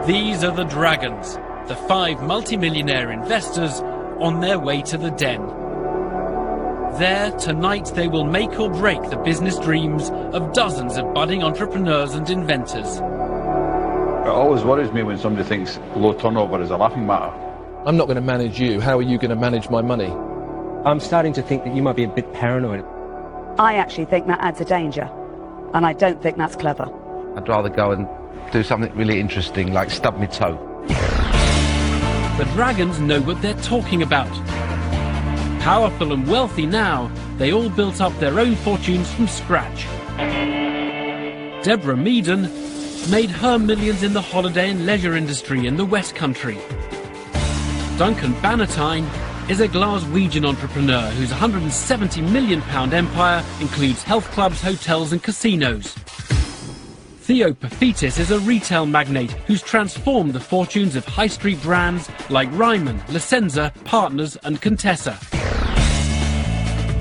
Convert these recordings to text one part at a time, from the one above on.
These are the Dragons, the 5 multimillionaire investors on their way to the den. There, tonight, they will make or break the business dreams of dozens of budding entrepreneurs and inventors. It always worries me when somebody thinks low turnover is a laughing matter. I'm not going to manage you. How are you going to manage my money? I'm starting to think that you might be a bit paranoid. I actually think that adds a danger, and I don't think that's clever. I'd rather go and do something really interesting, like stub my toe. The Dragons know what they're talking about. Powerful and wealthy now, they all built up their own fortunes from scratch. Deborah Meaden made her millions in the holiday and leisure industry in the West Country. Duncan Bannatyne is a Glaswegian entrepreneur whose £170 million empire includes health clubs, hotels and casinos. Theo Paphitis is a retail magnate who's transformed the fortunes of high street brands like Ryman, Licenza, Partners and Contessa.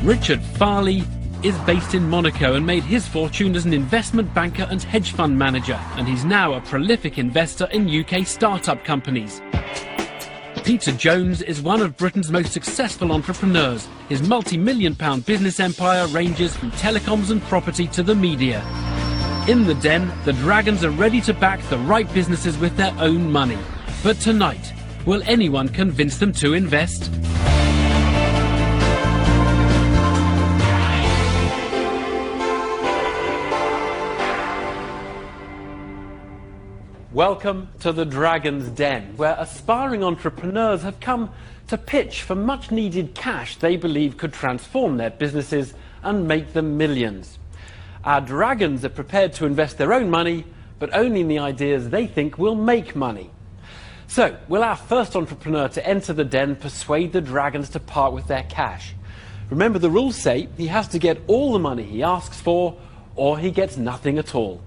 Richard Farley is based in Monaco and made his fortune as an investment banker and hedge fund manager, and he's now a prolific investor in UK startup companies. Peter Jones is one of Britain's most successful entrepreneurs. His multi-million-pound business empire ranges from telecoms and property to the media. In the den, the Dragons are ready to back the right businesses with their own money. But tonight, will anyone convince them to invest? Welcome to the Dragon's Den, where aspiring entrepreneurs have come to pitch for much-needed cash they believe could transform their businesses and make them millions. Our Dragons are prepared to invest their own money, but only in the ideas they think will make money. So, will our first entrepreneur to enter the den persuade the Dragons to part with their cash? Remember, the rules say he has to get all the money he asks for, or he gets nothing at all.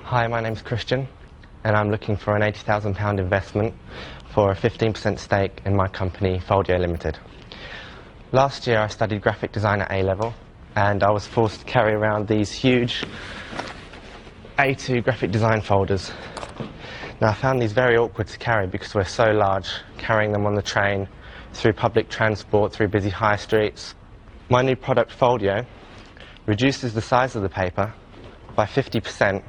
Hi, my name's Christian, and I'm looking for an £80,000 investment for a 15% stake in my company, Foldio Limited. Last year I studied graphic design at A-level, and I was forced to carry around these huge A2 graphic design folders. Now, I found these very awkward to carry because we're so large, carrying them on the train, through public transport, through busy high streets. My new product, Foldio, reduces the size of the paper by 50%,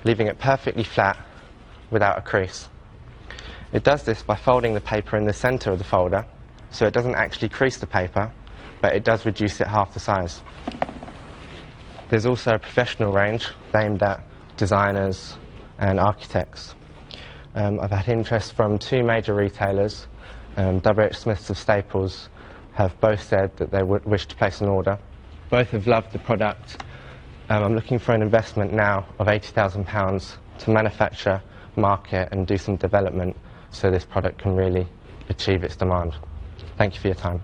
leaving it perfectly flat without a crease. It does this by folding the paper in the centre of the folder, so it doesn't actually crease the paper, but it does reduce it half the size. There's also a professional range aimed at designers and architects. I've had interest from 2 major retailers. WH Smiths of Staples have both said that they would wish to place an order. Both have loved the product. I'm looking for an investment now of £80,000 to manufacture, market and do some development so this product can really achieve its demand. Thank you for your time.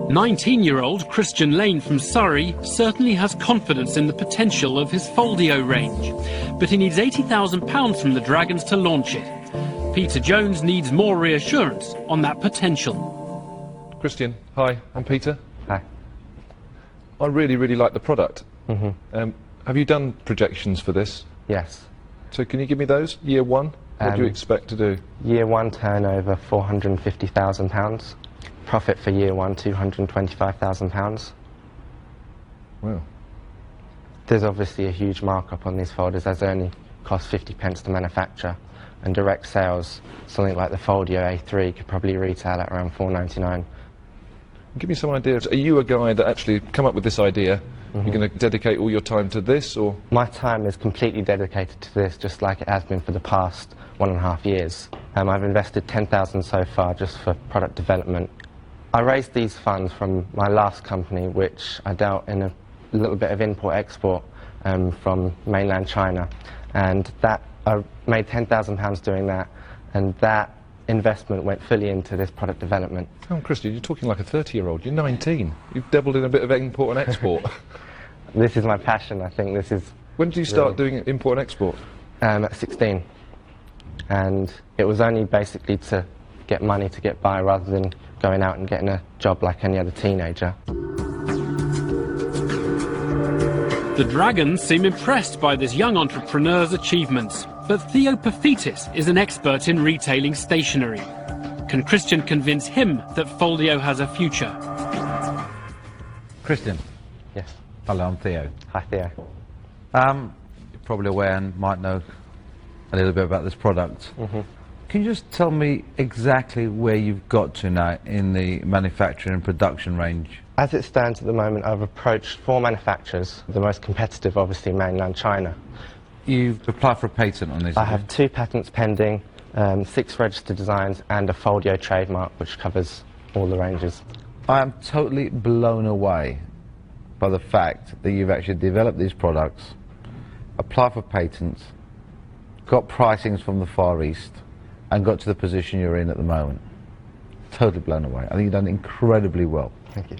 19-year-old Christian Lane from Surrey certainly has confidence in the potential of his Foldio range, but he needs £80,000 from the Dragons to launch it. Peter Jones needs more reassurance on that potential. Christian, hi, I'm Peter. Hi. I really like the product. Mm-hmm. Have you done projections for this? Yes. So can you give me those? Year 1? What do you expect to do? Year 1 turnover £450,000. Profit for year 1 £225,000. Wow. There's obviously a huge markup on these folders, as they only cost 50p to manufacture, and direct sales, something like the Foldio A3 could probably retail at around £4.99. Give me some ideas. Are you a guy that actually come up with this idea? Mm-hmm. You're going to dedicate all your time to this, or? My time is completely dedicated to this, just like it has been for the past 1.5 years. I've invested £10,000 so far just for product development. I raised these funds from my last company, which I dealt in a little bit of import-export from mainland China, and that I made £10,000 doing that, and that investment went fully into this product development. Oh, Christian, you're talking like a 30-year-old. You're 19. You've dabbled in a bit of import and export. This is my passion. I think this is... When did you start doing import and export? At 16. And it was only basically to get money to get by rather than going out and getting a job like any other teenager. The dragons seem impressed by this young entrepreneur's achievements, but Theo Paphitis is an expert in retailing stationery. Can Christian convince him that Foldio has a future? Christian. Yes. Hello, I'm Theo. Hi, Theo. You're probably aware and might know a little bit about this product. Can you just tell me exactly where you've got to now in the manufacturing and production range? As it stands at the moment, I've approached 4 manufacturers, the most competitive obviously mainland China. You've applied for a patent on this? I have 2 patents pending, 6 registered designs and a Foldio trademark which covers all the ranges. I am totally blown away by the fact that you've actually developed these products, applied for patents, got pricings from the Far East, and got to the position you're in at the moment. Totally blown away. I think you've done incredibly well. Thank you.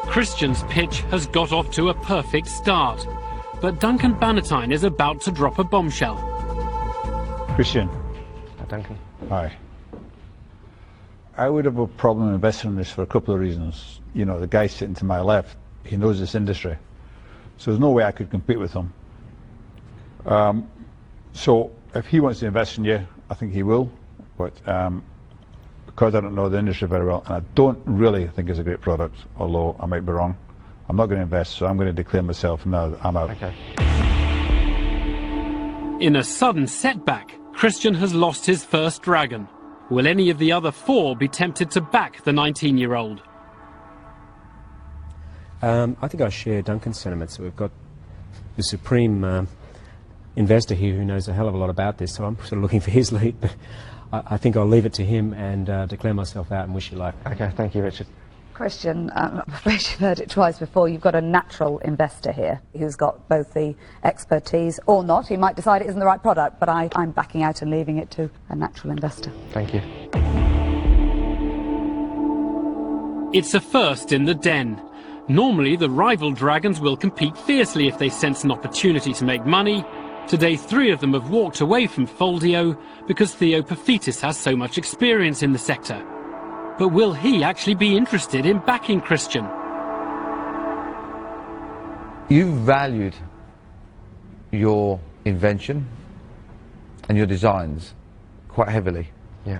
Christian's pitch has got off to a perfect start, but Duncan Bannatyne is about to drop a bombshell. Christian. Hi, Duncan. Hi. I would have a problem investing in this for a couple of reasons. You know, the guy sitting to my left, he knows this industry, so there's no way I could compete with him. So if he wants to invest in you, I think he will, but because I don't know the industry very well, and I don't really think it's a great product, although I might be wrong, I'm not going to invest, so I'm going to declare myself now that I'm out. Okay. In a sudden setback, Christian has lost his first dragon. Will any of the other 4 be tempted to back the 19-year-old? I think I share Duncan's sentiments. We've got the supreme investor here who knows a hell of a lot about this, so I'm sort of looking for his lead. But I think I'll leave it to him and declare myself out and wish you luck. Okay, thank you, Richard. Christian, I'm afraid you've heard it twice before. You've got a natural investor here who's got both the expertise or not. He might decide it isn't the right product, but I'm backing out and leaving it to a natural investor. Thank you. It's a first in the den. Normally, the rival dragons will compete fiercely if they sense an opportunity to make money. Today, 3 of them have walked away from Foldio because Theo Paphitis has so much experience in the sector. But will he actually be interested in backing Christian? You valued your invention and your designs quite heavily. Yeah.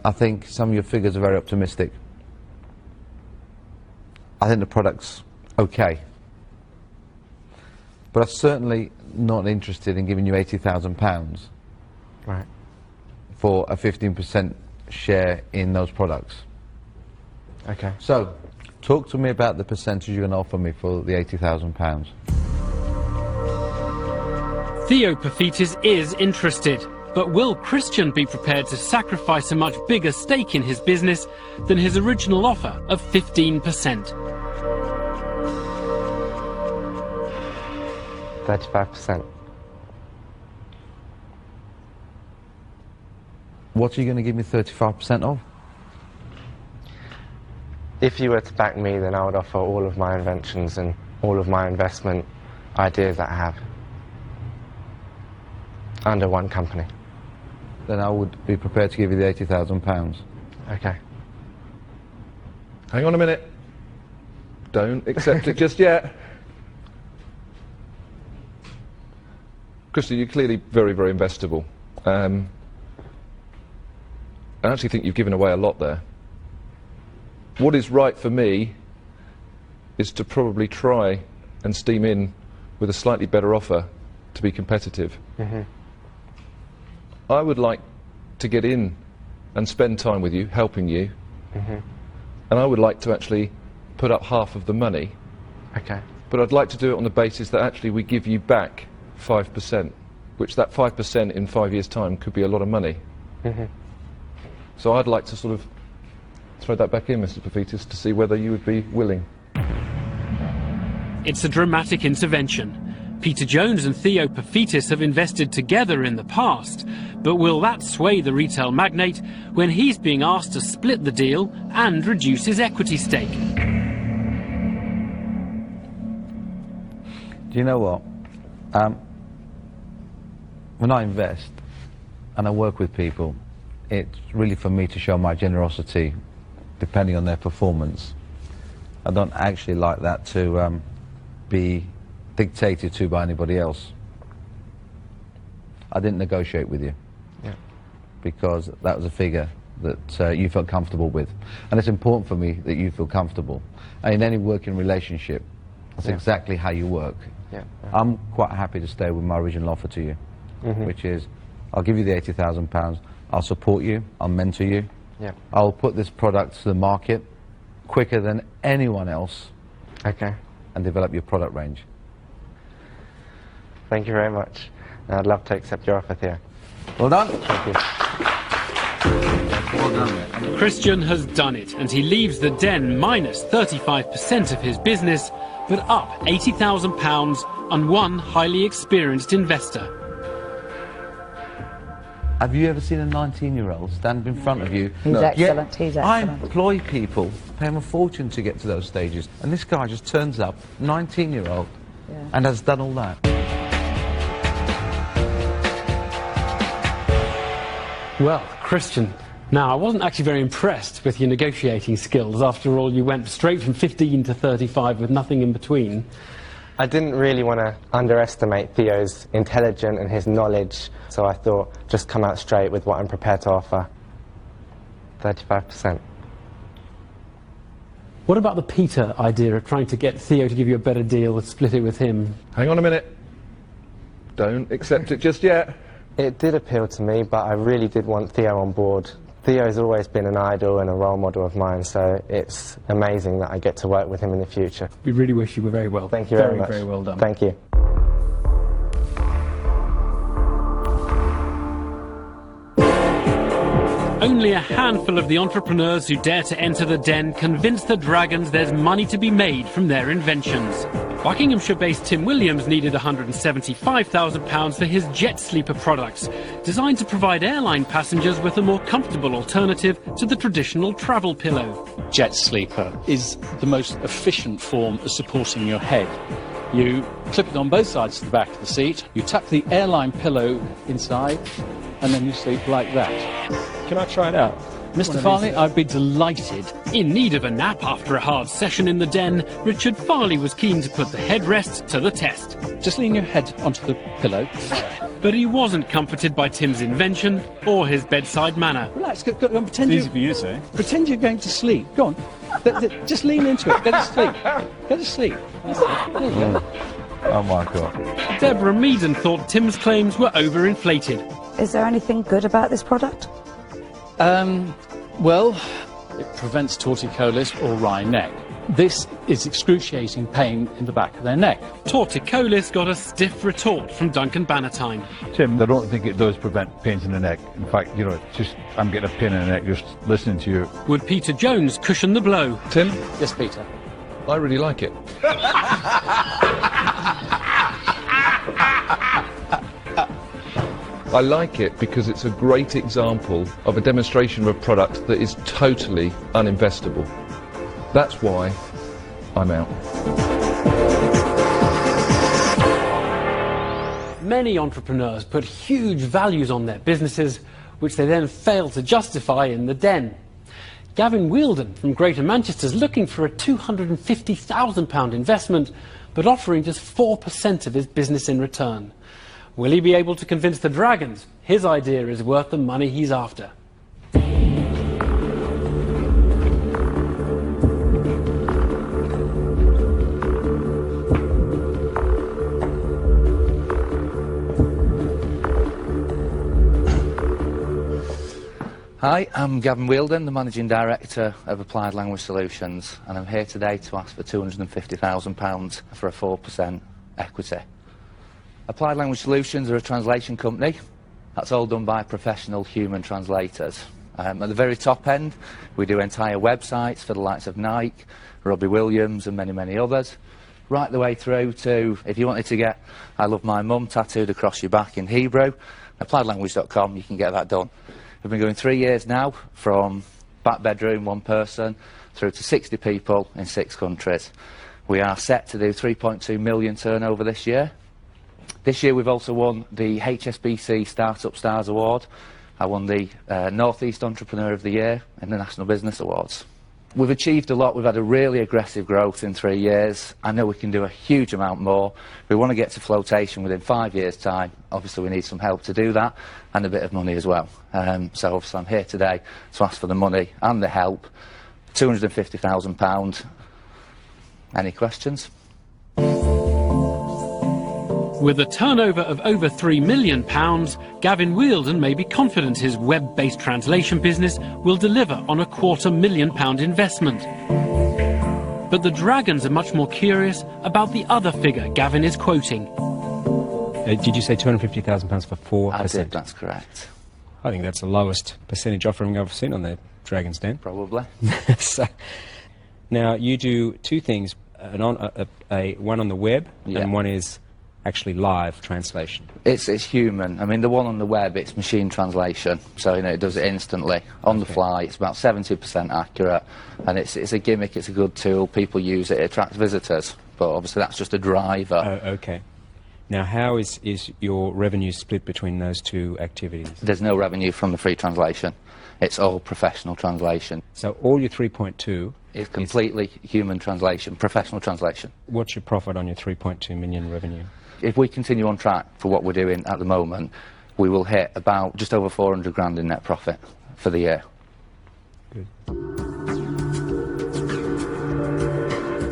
I think some of your figures are very optimistic. I think the product's okay. But I'm certainly not interested in giving you £80,000 Right. for a 15% share in those products. Okay. So, talk to me about the percentage you're going to offer me for the £80,000. Theo Paphitis is interested, but will Christian be prepared to sacrifice a much bigger stake in his business than his original offer of 15%? 35%. What are you going to give me 35% of? If you were to back me, then I would offer all of my inventions and all of my investment ideas that I have under one company. Then I would be prepared to give you the £80,000. Okay. Hang on a minute. Don't accept it just yet. Christian, you're clearly very, very investable. I actually think you've given away a lot there. What is right for me is to probably try and steam in with a slightly better offer to be competitive. I would like to get in and spend time with you, helping you, and I would like to actually put up half of the money. Okay. But I'd like to do it on the basis that actually we give you back 5%, which that 5% in 5 years' time could be a lot of money. So I'd like to sort of throw that back in, Mr. Paphitis, to see whether you would be willing. It's a dramatic intervention. Peter Jones and Theo Paphitis have invested together in the past, but will that sway the retail magnate when he's being asked to split the deal and reduce his equity stake? Do you know what? When I invest and I work with people, it's really for me to show my generosity depending on their performance. I don't actually like that to be dictated to by anybody else. I didn't negotiate with you because that was a figure that you felt comfortable with, and it's important for me that you feel comfortable. And in any working relationship, that's exactly how you work. I'm quite happy to stay with my original offer to you, which is I'll give you the £80,000, I'll support you, I'll mentor you, I'll put this product to the market quicker than anyone else, and develop your product range. Thank you very much. I'd love to accept your offer, Theo. Well done. Thank you. Well done, mate. Christian has done it, and he leaves the den minus 35% of his business, but up £80,000 and one highly experienced investor. Have you ever seen a 19-year-old stand in front of you? He's excellent, he's I excellent. employ people, pay them a fortune to get to those stages, and this guy just turns up, 19-year-old, and has done all that. Well, Christian, now I wasn't actually very impressed with your negotiating skills. After all, you went straight from 15 to 35 with nothing in between. I didn't really want to underestimate Theo's intelligence and his knowledge, so I thought just come out straight with what I'm prepared to offer. 35%. What about the Peter idea of trying to get Theo to give you a better deal and split it with him? Hang on a minute. Don't accept it just yet. It did appeal to me, but I really did want Theo on board. Theo's always been an idol and a role model of mine, so it's amazing that I get to work with him in the future. We really wish you were very well. Thank you very much. Very well done. Thank you. Only a handful of the entrepreneurs who dare to enter the den convince the dragons there's money to be made from their inventions. Buckinghamshire-based Tim Williams needed £175,000 for his Jet Sleeper products, designed to provide airline passengers with a more comfortable alternative to the traditional travel pillow. Jet Sleeper is the most efficient form of supporting your head. You clip it on both sides of the back of the seat, you tuck the airline pillow inside, and then you sleep like that. Can I try it out? Mr. Farley, I'd be delighted. In need of a nap after a hard session in the den, Richard Farley was keen to put the headrest to the test. Just lean your head onto the pillow. But he wasn't comforted by Tim's invention or his bedside manner. Relax, go on, pretend Easy for you to say. Pretend you're going to sleep. Go on. Just lean into it. Go to sleep. Go to sleep. There you go. Oh my God. Deborah Meaden thought Tim's claims were overinflated. Is there anything good about this product? Well, it prevents torticollis or wry neck. This is excruciating pain in the back of their neck. Torticollis got a stiff retort from Duncan Bannatyne. Tim, I don't think it does prevent pains in the neck. In fact, you know, I'm getting a pain in the neck just listening to you. Would Peter Jones cushion the blow? Tim, Yes, Peter. I really like it. I like it because it's a great example of a demonstration of a product that is totally uninvestable. That's why I'm out. Many entrepreneurs put huge values on their businesses, which they then fail to justify in the den. Gavin Wheeldon from Greater Manchester is looking for a £250,000 investment, but offering just 4% of his business in return. Will he be able to convince the dragons his idea is worth the money he's after? Hi, I'm Gavin Wheeldon, the Managing Director of Applied Language Solutions, and I'm here today to ask for £250,000 for a 4% equity. Applied Language Solutions are a translation company. That's all done by professional human translators. At the very top end, we do entire websites for the likes of Nike, Robbie Williams and many, many others. right the way through to, if you wanted to get I love my mum tattooed across your back in Hebrew, appliedlanguage.com, you can get that done. We've been going 3 years now, from back bedroom, one person, through to 60 people in 6 countries. We are set to do 3.2 million turnover this year. This year we've also won the HSBC Startup Stars Award. I won the North East Entrepreneur of the Year and the National Business Awards. We've achieved a lot. We've had a really aggressive growth in 3 years. I know we can do a huge amount more. We want to get to flotation within 5 years' time. Obviously, we need some help to do that, and a bit of money as well. So obviously I'm here today to ask for the money and the help. £250,000. Any questions? With a turnover of over £3 million, Gavin Wielden may be confident his web-based translation business will deliver on a £250,000 investment. But the Dragons are much more curious about the other figure Gavin is quoting. Did you say £250,000 for 4%? I did, that's correct. I think that's the lowest percentage offering I've seen on the Dragon's Den. Probably. So, now, you do 2 things, one on the web, Yeah. and one is actually live translation. It's human. I mean, the one on the web, it's machine translation, so you know it does it instantly on the fly. It's about 70% accurate, and it's a gimmick. It's a good tool. People use it. It attracts visitors, but obviously that's just a driver. Oh, okay. Now, how is your revenue split between those 2 activities? There's no revenue from the free translation. It's all professional translation. So all your 3.2 is completely human translation, professional translation. What's your profit on your 3.2 million revenue? If we continue on track for what we're doing at the moment, we will hit about just over 400 grand in net profit for the year. Good.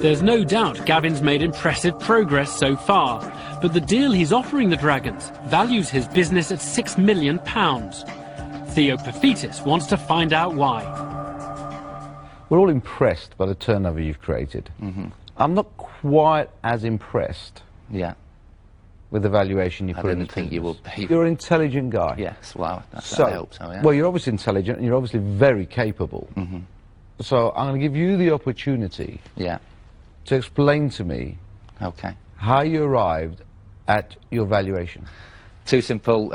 There's no doubt Gavin's made impressive progress so far, but the deal he's offering the Dragons values his business at £6 million. Theo Pafitis wants to find out why. We're all impressed by the turnover you've created. I'm not quite as impressed Yeah. with the valuation you I put in didn't think you would be. You're an intelligent guy. Yes, wow. I hope so, yeah. Well, you're obviously intelligent and you're obviously very capable. So I'm going to give you the opportunity Yeah. to explain to me Okay. how you arrived at your valuation. Too simple.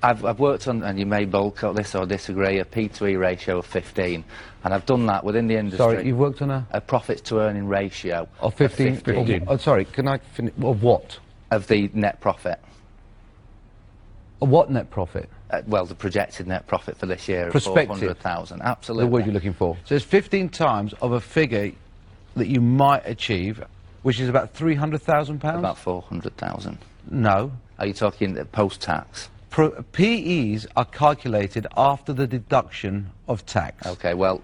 I've worked on, and you may boycott this or disagree, a P2E ratio of 15, and I've done that within the industry. Sorry, you've worked on a profits to earning ratio of 15. 15. Oh, sorry, can I finish? Of what? Of the net profit. Of what net profit? Well, the projected net profit for this year of Prospective. 400,000. Absolutely. The word you're looking for. So it's 15 times of a figure that you might achieve, which is about £300,000. About 400,000. No. Are you talking post-tax? PEs are calculated after the deduction of tax. Okay, well,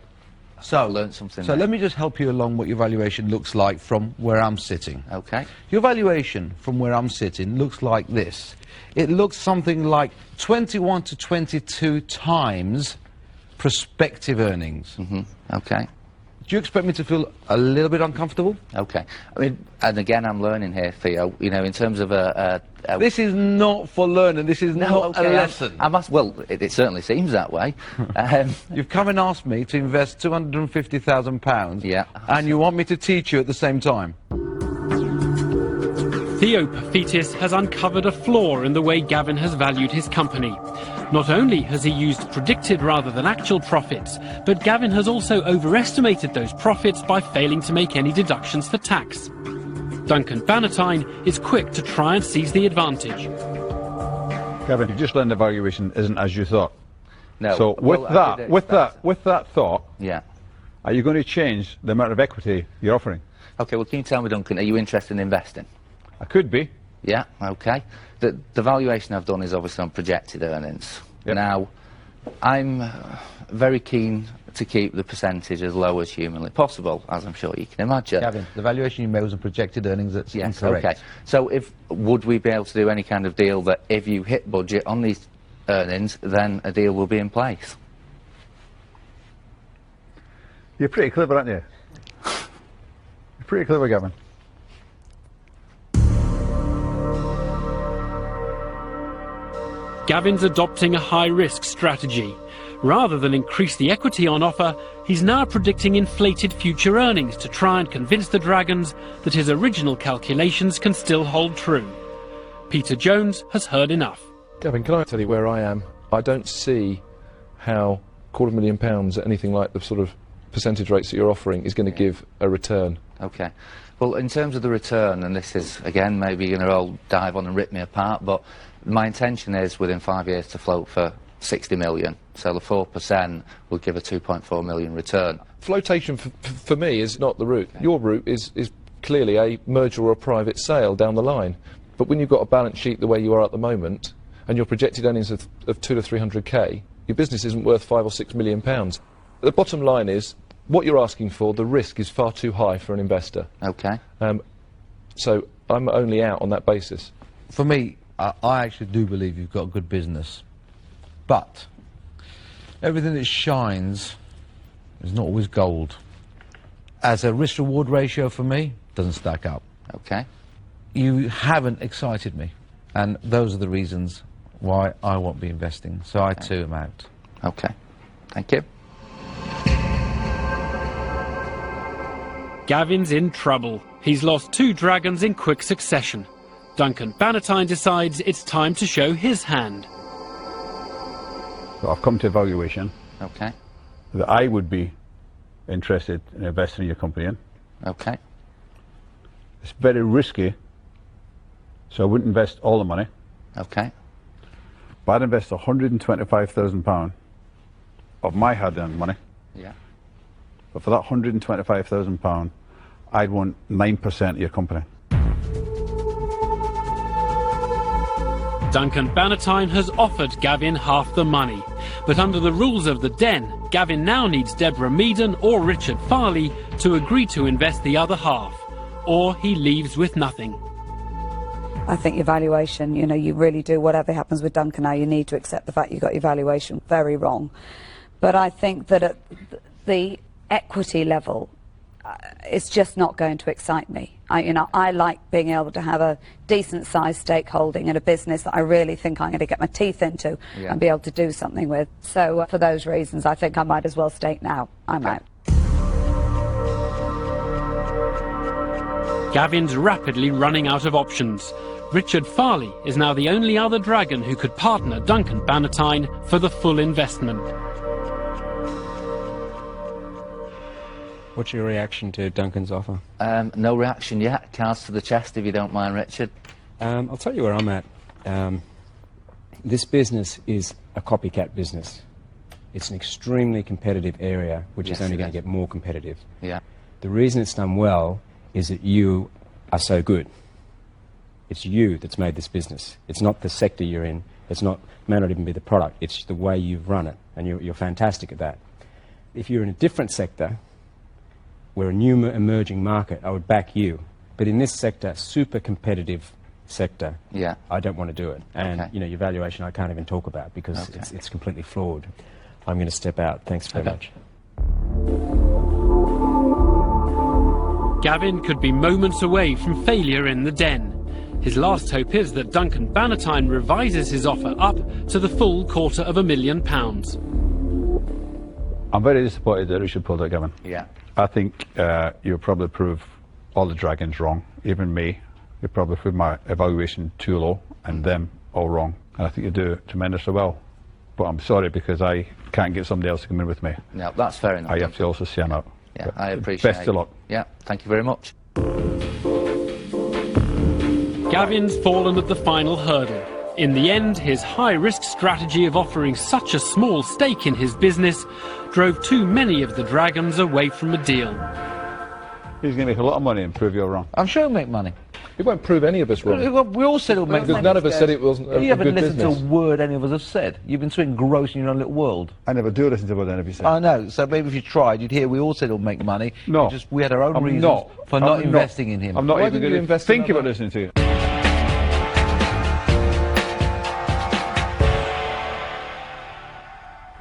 so I learned something So there. let me just help you along what your valuation looks like from where I'm sitting. Okay. Your valuation from where I'm sitting looks like this. It looks something like 21 to 22 times prospective earnings. Okay. Do you expect me to feel a little bit uncomfortable? Okay. I mean, and again, I'm learning here, Theo, you know, in terms of a This is not for learning, this is not a lesson. I must, well, it certainly seems that way. You've come and asked me to invest £250,000, Yeah. and you want me to teach you at the same time. Theo Pafitis has uncovered a flaw in the way Gavin has valued his company. Not only has he used predicted rather than actual profits, but Gavin has also overestimated those profits by failing to make any deductions for tax. Duncan Bannatyne is quick to try and seize the advantage. Gavin, you've just learned the valuation isn't as you thought. No. So well, with that thought, Yeah. are you going to change the amount of equity you're offering? Okay, well, can you tell me, Duncan, are you interested in investing? I could be. Yeah, okay. The valuation I've done is obviously on projected earnings. Yep. Now, I'm very keen to keep the percentage as low as humanly possible, as I'm sure you can imagine. Gavin, the valuation you made was on projected earnings, that's Yes, incorrect. okay. So would we be able to do any kind of deal that if you hit budget on these earnings, then a deal will be in place? You're pretty clever, aren't you? You're pretty clever, Gavin. Gavin's adopting a high-risk strategy. Rather than increase the equity on offer, he's now predicting inflated future earnings to try and convince the Dragons that his original calculations can still hold true. Peter Jones has heard enough. Gavin, can I tell you where I am? I don't see how £250,000 at anything like the sort of percentage rates that you're offering is going to give a return. Okay. Well, in terms of the return, and this is, again, maybe you're going to all dive on and rip me apart, but my intention is within 5 years to float for 60 million. So the 4% will give a 2.4 million return. Flotation for me is not the route. Your route is clearly a merger or a private sale down the line. But when you've got a balance sheet the way you are at the moment, and your projected earnings of 200 to 300k, your business isn't worth £5 or £6 million. The bottom line is, what you're asking for, the risk is far too high for an investor. Okay. So I'm only out on that basis. For me, I actually do believe you've got a good business. But everything that shines is not always gold. As a risk-reward ratio for me, doesn't stack up. Okay. You haven't excited me. And those are the reasons why I won't be investing. So I too am out. Okay. Thank you. Gavin's in trouble. He's lost 2 Dragons in quick succession. Duncan Bannatyne decides it's time to show his hand. So I've come to evaluation Okay. that I would be interested in investing in your company in. Okay. It's very risky, so I wouldn't invest all the money. Okay. But I'd invest £125,000 of my hard-earned money. Yeah. But for that £125,000, I'd want 9% of your company. Duncan Bannatyne has offered Gavin half the money. But under the rules of the Den, Gavin now needs Deborah Meaden or Richard Farley to agree to invest the other half, or he leaves with nothing. I think your valuation, you know, you really do, whatever happens with Duncan now, you need to accept the fact you got your valuation very wrong. But I think that at the equity level, it's just not going to excite me. I like being able to have a decent sized stakeholding in a business that I really think I'm going to get my teeth into and be able to do something with. So for those reasons, I think I might as well stake now. I'm out. Gavin's rapidly running out of options. Richard Farley is now the only other Dragon who could partner Duncan Bannatyne for the full investment. What's your reaction to Duncan's offer? No reaction yet. Cards to the chest, if you don't mind, Richard. I'll tell you where I'm at. This business is a copycat business. It's an extremely competitive area, which is only going to get more competitive. Yeah. The reason it's done well is that you are so good. It's you that's made this business. It's not the sector you're in. May not even be the product. It's the way you've run it, and you're fantastic at that. If you're in a different sector, we're a new emerging market, I would back you. But in this sector, super competitive sector, I don't want to do it. And you know, your valuation I can't even talk about because it's completely flawed. I'm going to step out. Thanks very much. Gavin could be moments away from failure in the Den. His last hope is that Duncan Bannatyne revises his offer up to the full £250,000. I'm very disappointed that Richard pulled out, Gavin. Yeah. I think you'll probably prove all the Dragons wrong, even me. You'll probably prove my evaluation too low and them all wrong. And I think you do tremendously well. But I'm sorry because I can't get somebody else to come in with me. No, that's fair enough. I have to also say I'm out. Yeah, but I appreciate it. Best of luck. Yeah, thank you very much. Gavin's fallen at the final hurdle. In the end, his high-risk strategy of offering such a small stake in his business drove too many of the Dragons away from a deal. He's going to make a lot of money and prove you're wrong. I'm sure he'll make money. He won't prove any of us wrong. We all said he'll make money. Because none of us said it wasn't a good business. You haven't listened to a word any of us have said. You've been so engrossed in your own little world. I never do listen to what any of you say. I know, so maybe if you tried, you'd hear we all said he'll make money. No. We had our own reasons for not investing in him. I'm not Why even didn't you going to invest think in about listening to you.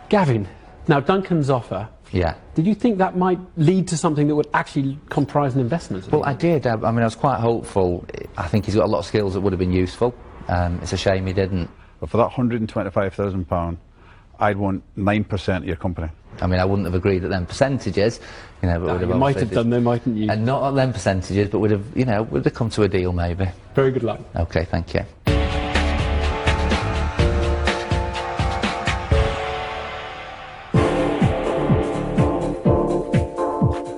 Gavin, now Duncan's offer, did you think that might lead to something that would actually comprise an investment? Well, I did. I mean, I was quite hopeful. I think he's got a lot of skills that would have been useful. It's a shame he didn't. But for that £125,000, I'd want 9% of your company. I mean, I wouldn't have agreed at them percentages, you know, but would have You might obviously have done them, mightn't you? And not at them percentages, but would have, you know, would have come to a deal maybe. Very good luck. Okay, thank you.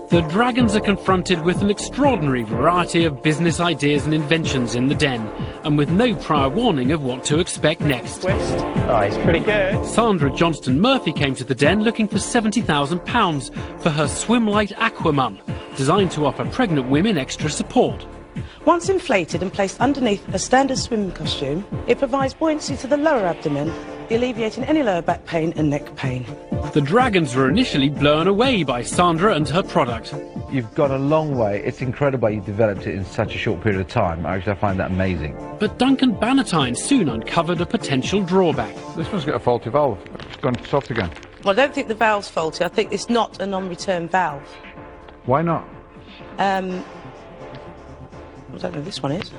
The Dragons are confronted with an extraordinary variety of business ideas and inventions in the den, and with no prior warning of what to expect next. Twist. Oh, he's pretty good. Sandra Johnston Murphy came to the den looking for £70,000 for her Swim Light Aquamum, designed to offer pregnant women extra support. Once inflated and placed underneath a standard swim costume, it provides buoyancy to the lower abdomen, alleviating any lower back pain and neck pain. The Dragons were initially blown away by Sandra and her product. You've got a long way. It's incredible you developed it in such a short period of time. Actually, I find that amazing. But Duncan Bannatyne soon uncovered a potential drawback. This one's got a faulty valve. It's gone soft again. Well, I don't think the valve's faulty. I think it's not a non-return valve. Why not? I don't know, this one is.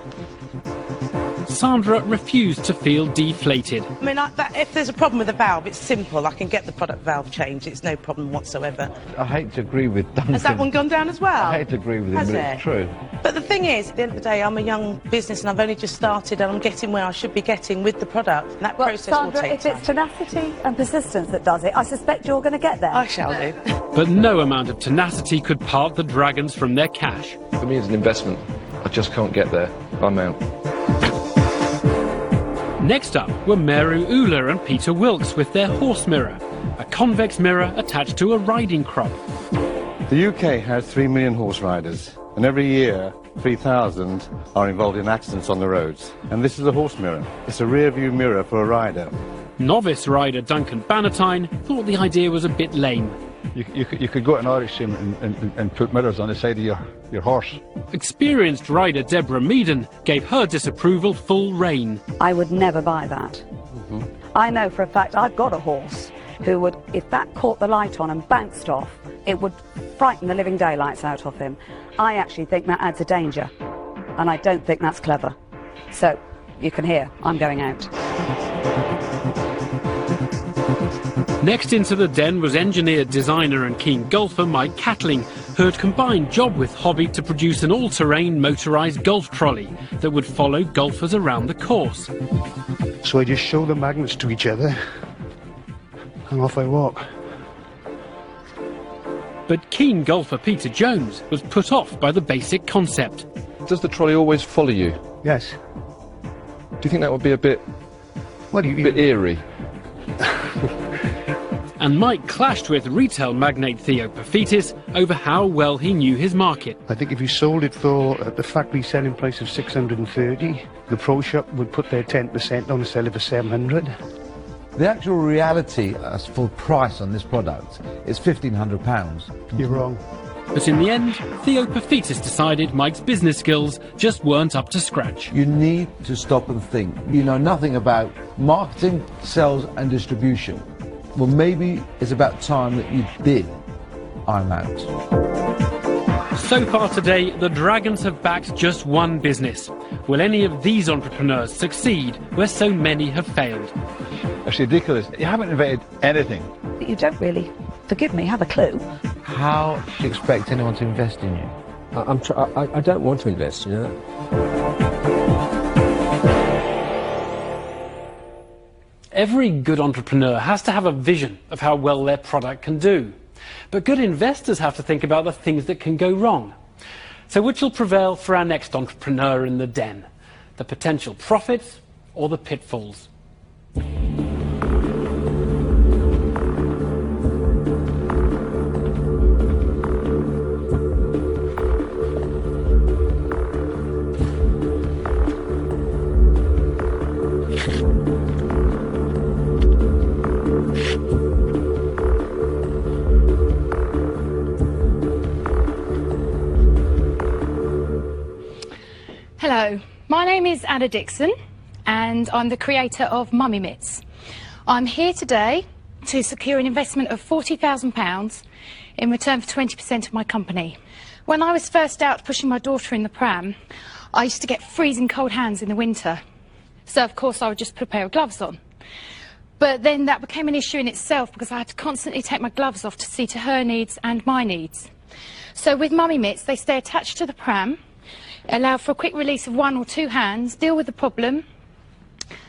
Sandra refused to feel deflated. I mean, if there's a problem with the valve, it's simple. I can get the product valve changed. It's no problem whatsoever. I hate to agree with Duncan. Has that one gone down as well? I hate to agree with him, Has but it? it's true. But the thing is, at the end of the day, I'm a young business and I've only just started and I'm getting where I should be getting with the product. And that process Sandra, will take if time. it's tenacity and persistence that does it, I suspect you're going to get there. I shall do. But no amount of tenacity could part the Dragons from their cash. For me, as an investment, I just can't get there. I'm out. Next up were Meru Ula and Peter Wilkes with their horse mirror, a convex mirror attached to a riding crop. The UK has 3 million horse riders, and every year 3,000 are involved in accidents on the roads. And this is a horse mirror. It's a rear view mirror for a rider. Novice rider Duncan Bannatyne thought the idea was a bit lame. You could go to an auction and put mirrors on the side of your horse. Experienced rider Deborah Meaden gave her disapproval full rein. I would never buy that. I know for a fact I've got a horse who would, if that caught the light on and bounced off, it would frighten the living daylights out of him. I actually think that adds a danger, and I don't think that's clever. So, you can hear, I'm going out. Next into the den was engineer, designer and keen golfer Mike Catling, who had combined job with hobby to produce an all-terrain motorised golf trolley that would follow golfers around the course. So I just show the magnets to each other and off I walk. But keen golfer Peter Jones was put off by the basic concept. Does the trolley always follow you? Yes. Do you think that would be a bit eerie? And Mike clashed with retail magnate Theo Paphitis over how well he knew his market. I think if you sold it for the factory selling price of 630, the pro shop would put their 10% on and sell it for 700. The actual reality as full price on this product is £1,500. You're wrong. But in the end, Theo Paphitis decided Mike's business skills just weren't up to scratch. You need to stop and think. You know nothing about marketing, sales and distribution. Well, maybe it's about time that you did. I'm out. So far today, the Dragons have backed just one business. Will any of these entrepreneurs succeed where so many have failed? It's ridiculous. You haven't invented anything. You don't really, forgive me, have a clue. How do you expect anyone to invest in you? I don't want to invest, you know. Every good entrepreneur has to have a vision of how well their product can do. But good investors have to think about the things that can go wrong. So which will prevail for our next entrepreneur in the den? The potential profits or the pitfalls? Hello, my name is Anna Dixon and I'm the creator of Mummy Mitts. I'm here today to secure an investment of £40,000 in return for 20% of my company. When I was first out pushing my daughter in the pram, I used to get freezing cold hands in the winter. So of course I would just put a pair of gloves on. But then that became an issue in itself because I had to constantly take my gloves off to see to her needs and my needs. So with mummy mitts, they stay attached to the pram, allow for a quick release of 1 or 2 hands, deal with the problem,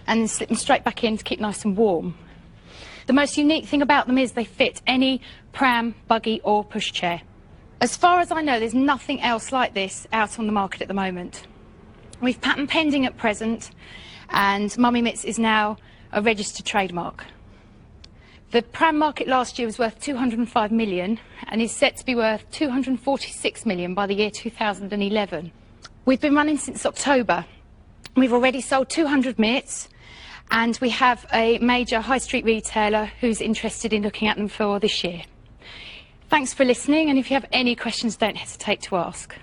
and then slip them straight back in to keep nice and warm. The most unique thing about them is they fit any pram, buggy or pushchair. As far as I know, there's nothing else like this out on the market at the moment. We've patent pending at present, and mummy mitts is now a registered trademark. The pram market last year was worth 205 million and is set to be worth 246 million by the year 2011. We've been running since October. We've already sold 200 mitts and we have a major high street retailer who's interested in looking at them for this year. Thanks for listening, and if you have any questions, don't hesitate to ask.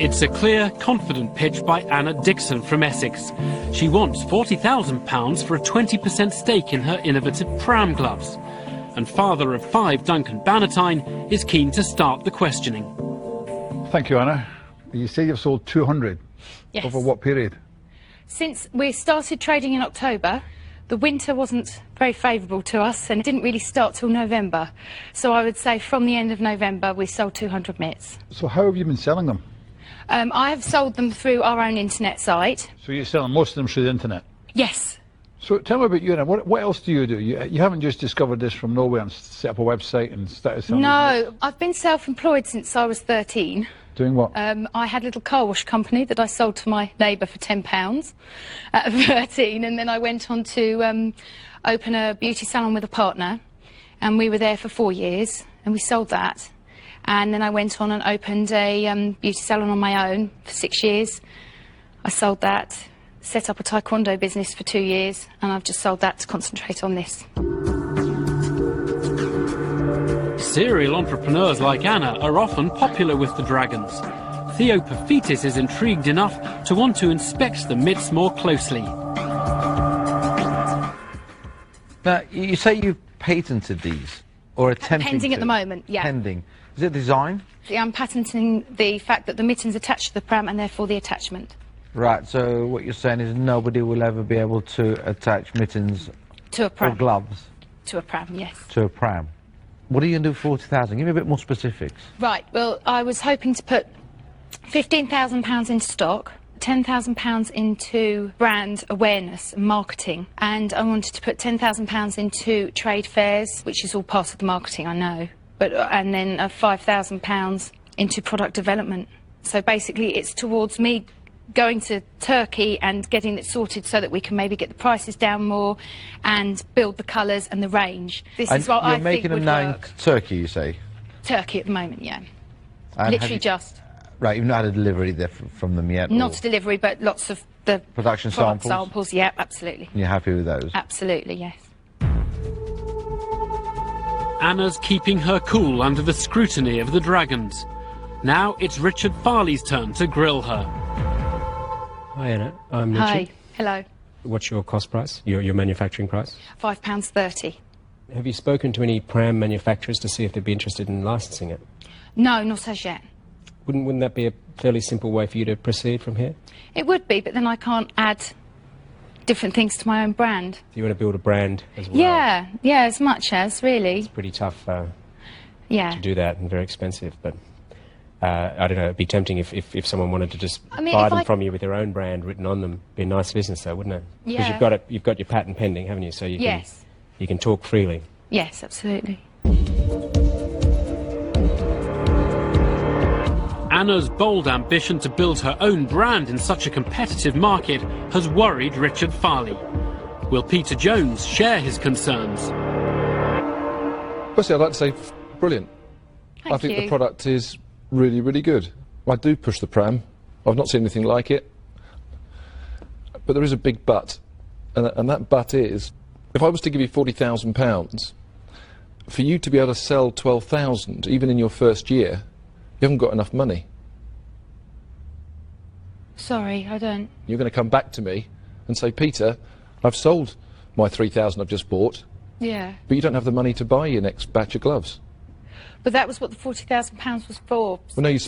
It's a clear, confident pitch by Anna Dixon from Essex. She wants £40,000 for a 20% stake in her innovative pram gloves. And father of 5, Duncan Bannatyne, is keen to start the questioning. Thank you, Anna. You say you've sold 200. Yes. Over what period? Since we started trading in October, the winter wasn't very favourable to us and it didn't really start till November. So I would say from the end of November we sold 200 mitts. So how have you been selling them? I have sold them through our own internet site. So you're selling most of them through the internet? Yes. So tell me about you now. What else do? You haven't just discovered this from nowhere and set up a website and started selling? No, I've been self-employed since I was 13. Doing what? I had a little car wash company that I sold to my neighbour for £10 at 13, and then I went on to open a beauty salon with a partner, and we were there for 4 years, and we sold that. And then I went on and opened a beauty salon on my own for 6 years. I sold that, set up a taekwondo business for 2 years, and I've just sold that to concentrate on this. Serial entrepreneurs like Anna are often popular with the dragons. Theopophetis is intrigued enough to want to inspect the mitts more closely. Now, you say you've patented these, or attempting Pending to? at the moment, yeah. Pending. Is it design? See, I'm patenting the fact that the mitten's attached to the pram and therefore the attachment. Right, so what you're saying is nobody will ever be able to attach mittens To a pram. or gloves To a pram, yes. to a pram. What are you going to do for 40,000? Give me a bit more specifics. Right, well, I was hoping to put £15,000 into stock, £10,000 into brand awareness and marketing, and I wanted to put £10,000 into trade fairs, which is all part of the marketing, I know, but and then £5,000 into product development. So basically it's towards me going to Turkey and getting it sorted so that we can maybe get the prices down more and build the colours and the range. This is what I think would work. You're making them now in Turkey, you say? Turkey at the moment, yeah. And Literally just. Right, you've not had a delivery there from them yet? Not a delivery, but lots of the production product samples? samples, yeah, absolutely. You're happy with those? Absolutely, yes. Anna's keeping her cool under the scrutiny of the dragons. Now it's Richard Farley's turn to grill her. Hi Anna, I'm Richard. Hi, hello. What's your cost price, your manufacturing price? £5.30. Have you spoken to any pram manufacturers to see if they'd be interested in licensing it? No, not as yet. Wouldn't that be a fairly simple way for you to proceed from here? It would be, but then I can't add different things to my own brand. You want to build a brand as well? Yeah, as much as, really. It's pretty tough yeah. to do that and very expensive, but I don't know, it'd be tempting if someone wanted to just I mean, buy them from you with their own brand written on them. Be a nice business though, wouldn't it? Yeah. Because you've got your patent pending, haven't you? So you can talk freely. Yes, absolutely. Anna's bold ambition to build her own brand in such a competitive market has worried Richard Farley. Will Peter Jones share his concerns? Firstly, I'd like to say, brilliant. Thank I think you. the product is really, really good. I do push the pram. I've not seen anything like it. But there is a big but. And that but is, if I was to give you £40,000, for you to be able to sell 12,000, even in your first year, you haven't got enough money. Sorry, I don't. You're going to come back to me and say, Peter, I've sold my 3,000 I've just bought, Yeah. but you don't have the money to buy your next batch of gloves. But that was what the £40,000 was for. Well, no, you...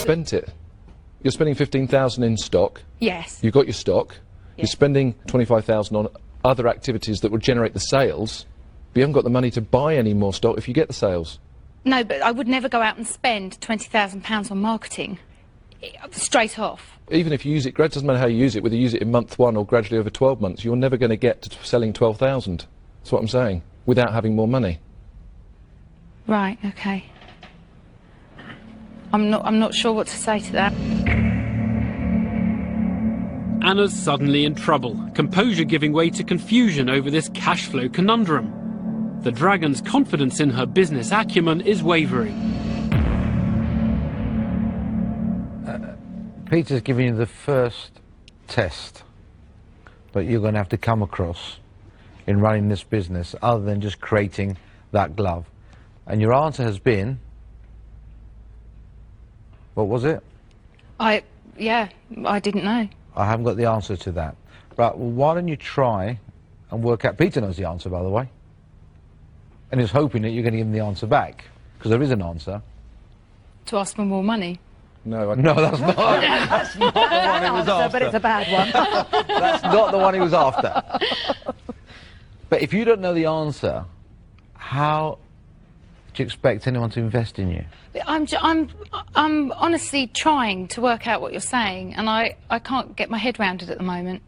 spent it. You're spending 15,000 in stock. Yes. You've got your stock. Yes. You're spending 25,000 on other activities that will generate the sales, but you haven't got the money to buy any more stock if you get the sales. No, but I would never go out and spend £20,000 on marketing straight off. Even if you use it, it doesn't matter how you use it, whether you use it in month 1 or gradually over 12 months, you're never going to get to selling 12,000. That's what I'm saying, without having more money. Right, okay. I'm not sure what to say to that. Anna's suddenly in trouble, composure giving way to confusion over this cash flow conundrum. The dragon's confidence in her business acumen is wavering. Peter's giving you the first test that you're going to have to come across in running this business, other than just creating that glove. And your answer has been... What was it? I didn't know. I haven't got the answer to that. Right, well, why don't you try and work out... Peter knows the answer, by the way. And he's hoping that you're going to give him the answer back, because there is an answer. To ask for more money? No, no, that's not. That's not the one he was after. But it's a bad one. That's not the one he was after. But if you don't know the answer, how do you expect anyone to invest in you? I'm honestly trying to work out what you're saying, and I can't get my head round it at the moment.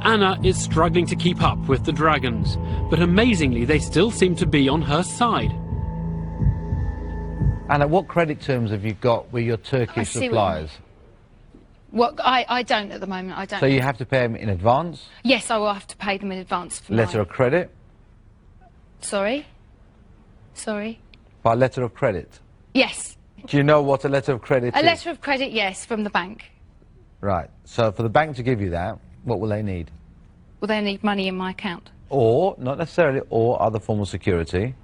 Anna is struggling to keep up with the dragons, but amazingly they still seem to be on her side. Anna, what credit terms have you got with your Turkish suppliers? I don't at the moment, I don't. So you have to pay them in advance? Yes, I will have to pay them in advance for Letter of credit? Sorry? Sorry? By letter of credit? Yes. Do you know what a letter of credit is? A letter of credit, yes, from the bank. Right. So for the bank to give you that, what will they need? Will they need money in my account? Or, not necessarily, or other form of security.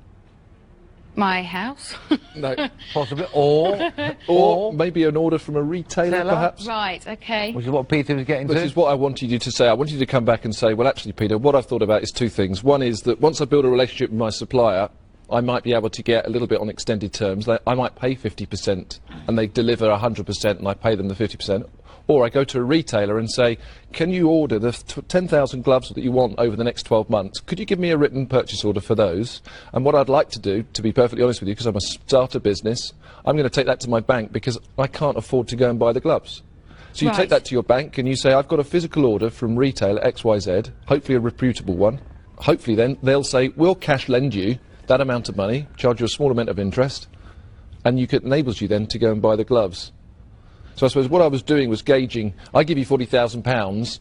My house? No. Possibly. Or maybe an order from a retailer, perhaps. Right, okay. Which is what Peter was getting to. This is what I wanted you to say. I wanted you to come back and say, well, actually, Peter, what I've thought about is two things. One is that once I build a relationship with my supplier, I might be able to get a little bit on extended terms. I might pay 50% and they deliver 100% and I pay them the 50%. Or I go to a retailer and say, can you order the 10,000 gloves that you want over the next 12 months? Could you give me a written purchase order for those? And what I'd like to do, to be perfectly honest with you, because I'm a starter business, I'm going to take that to my bank because I can't afford to go and buy the gloves. So you take that to your bank and you say, I've got a physical order from retailer XYZ, hopefully a reputable one. Hopefully then they'll say, we'll cash lend you that amount of money, charge you a small amount of interest, and it enables you then to go and buy the gloves. So I suppose what I was doing was gauging, I give you £40,000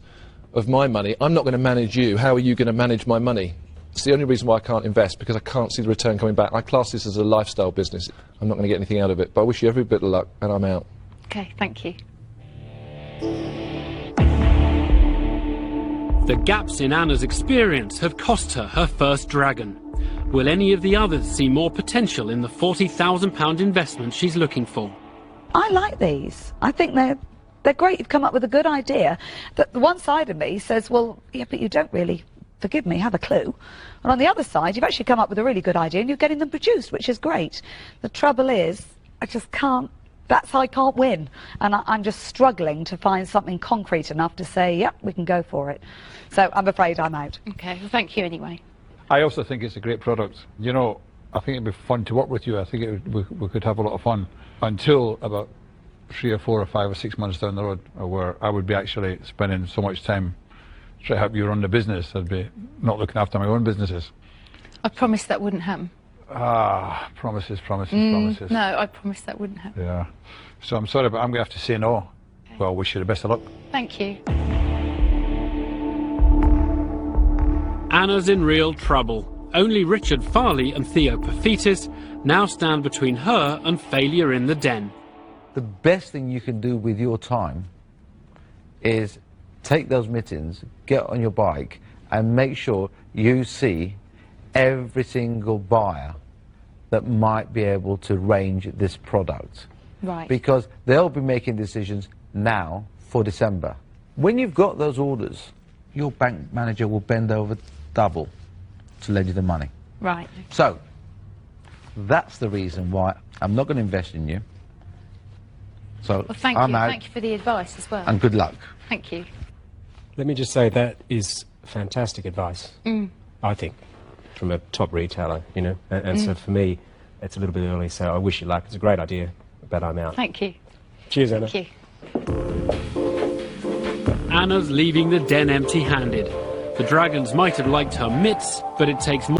of my money, I'm not going to manage you, how are you going to manage my money? It's the only reason why I can't invest, because I can't see the return coming back. I class this as a lifestyle business. I'm not going to get anything out of it, but I wish you every bit of luck, and I'm out. Okay, thank you. The gaps in Anna's experience have cost her her first dragon. Will any of the others see more potential in the £40,000 investment she's looking for? I like these. I think they're great. You've come up with a good idea. The one side of me says, well, yeah, but you don't really, forgive me, have a clue. And on the other side, you've actually come up with a really good idea and you're getting them produced, which is great. The trouble is, I just can't, I can't win. And I'm just struggling to find something concrete enough to say, yep, we can go for it. So I'm afraid I'm out. Okay, well, thank you anyway. I also think it's a great product. You know, I think it'd be fun to work with you. I think we could have a lot of fun until about 3 or 4 or 5 or 6 months down the road, where I would be actually spending so much time trying to help you run the business. I'd be not looking after my own businesses. I promised that wouldn't happen. Ah, promises. No, I promised that wouldn't happen. Yeah. So I'm sorry, but I'm going to have to say no. Okay. Well, wish you the best of luck. Thank you. Anna's in real trouble. Only Richard Farley and Theo Perfitis now stand between her and failure in the den. The best thing you can do with your time is take those mittens, get on your bike, and make sure you see every single buyer that might be able to range this product. Right. Because they'll be making decisions now for December. When you've got those orders, your bank manager will bend over double to lend you the money. Right. So, That's the reason why I'm not going to invest in you. So Well, thank I'm you. out, Thank you for the advice as well. and good luck. Thank you. Let me just say that is fantastic advice, I think, from a top retailer, you know. And so for me, it's a little bit early, so I wish you luck. It's a great idea, but I'm out. Thank you. Cheers, Anna. Thank you. Anna's leaving the den empty-handed. The dragons might have liked her mitts, but it takes more.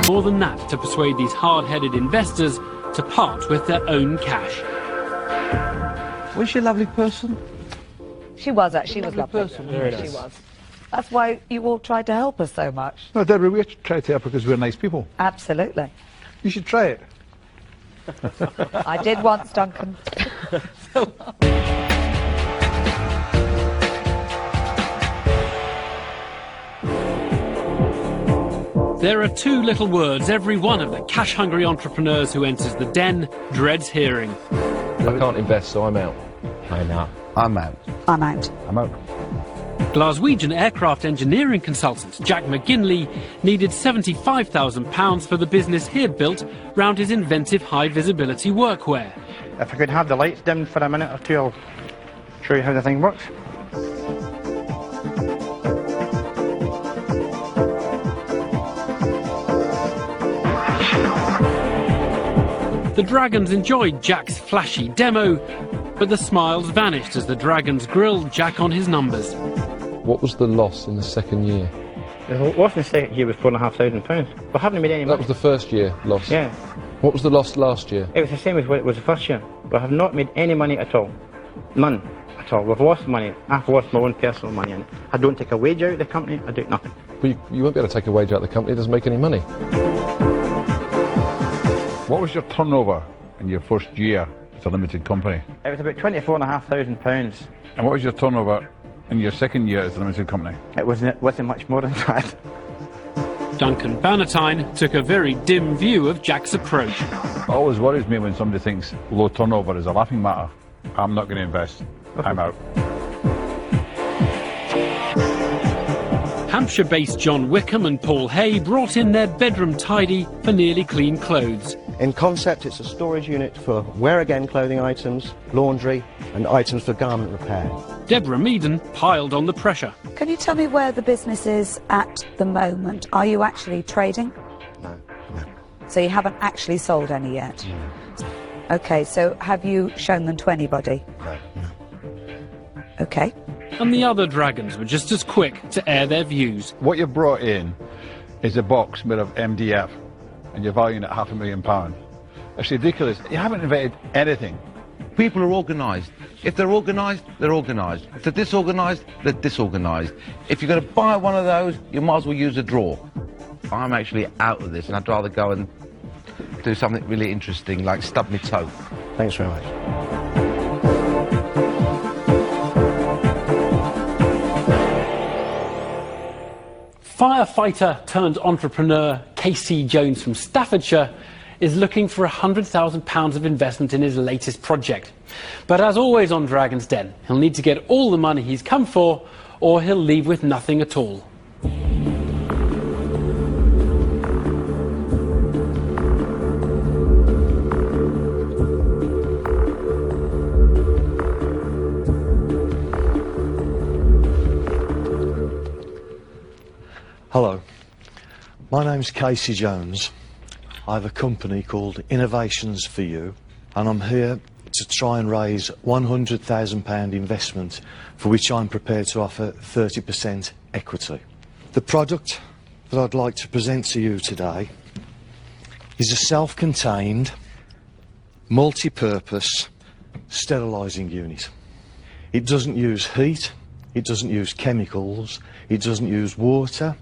More than that to persuade these hard-headed investors to part with their own cash. Was she a lovely person? She was actually. She was lovely. Very She nice. was. That's why you all tried to help us so much. No, Deborah, we try to help because we're nice people. Absolutely. You should try it. I did once, Duncan. There are two little words every one of the cash-hungry entrepreneurs who enters the den dreads hearing. I can't invest, so I'm out. I'm out. I'm out. I'm out. I'm out. Glaswegian aircraft engineering consultant Jack McGinley needed £75,000 for the business he had built round his inventive high-visibility workwear. If I could have the lights dimmed for a minute or two, I'll show you how the thing works. The dragons enjoyed Jack's flashy demo, but the smiles vanished as the dragons grilled Jack on his numbers. What was the loss in the second year? The loss in the second year was £4,500. We haven't made any That money. was the first year loss. Yeah, What was the loss last year? it was the same as what it was the first year. We have not made any money at all. None at all. We've lost money. I've lost my own personal money in it. I don't take a wage out of the company. I do nothing. Well, you won't be able to take a wage out of the company. It doesn't make any money. What was your turnover in your first year as a limited company? It was about £24,500. And what was your turnover in your second year as a limited company? It wasn't much more than that. Duncan Bannatyne took a very dim view of Jack's approach. It always worries me when somebody thinks low turnover is a laughing matter. I'm not going to invest. I'm out. Hampshire-based John Wickham and Paul Hay brought in their bedroom tidy for nearly clean clothes. In concept, it's a storage unit for wear-again clothing items, laundry, and items for garment repair. Deborah Meaden piled on the pressure. Can you tell me where the business is at the moment? Are you actually trading? No. So you haven't actually sold any yet? No. Okay, so have you shown them to anybody? No. Okay. And the other dragons were just as quick to air their views. What you brought in is a box made of MDF, and you're valuing it at £500,000. It's ridiculous. You haven't invented anything. People are organised. If they're organised, they're organised. If they're disorganised, they're disorganised. If you're going to buy one of those, you might as well use a drawer. I'm actually out of this, and I'd rather go and do something really interesting, like stub my toe. Thanks very much. Firefighter turned entrepreneur KC Jones from Staffordshire is looking for £100,000 of investment in his latest project. But as always on Dragon's Den, he'll need to get all the money he's come for, or he'll leave with nothing at all. Hello, my name's Casey Jones. I have a company called Innovations for You, and I'm here to try and raise £100,000 investment for which I'm prepared to offer 30% equity. The product that I'd like to present to you today is a self-contained, multi-purpose sterilising unit. It doesn't use heat, it doesn't use chemicals, it doesn't use water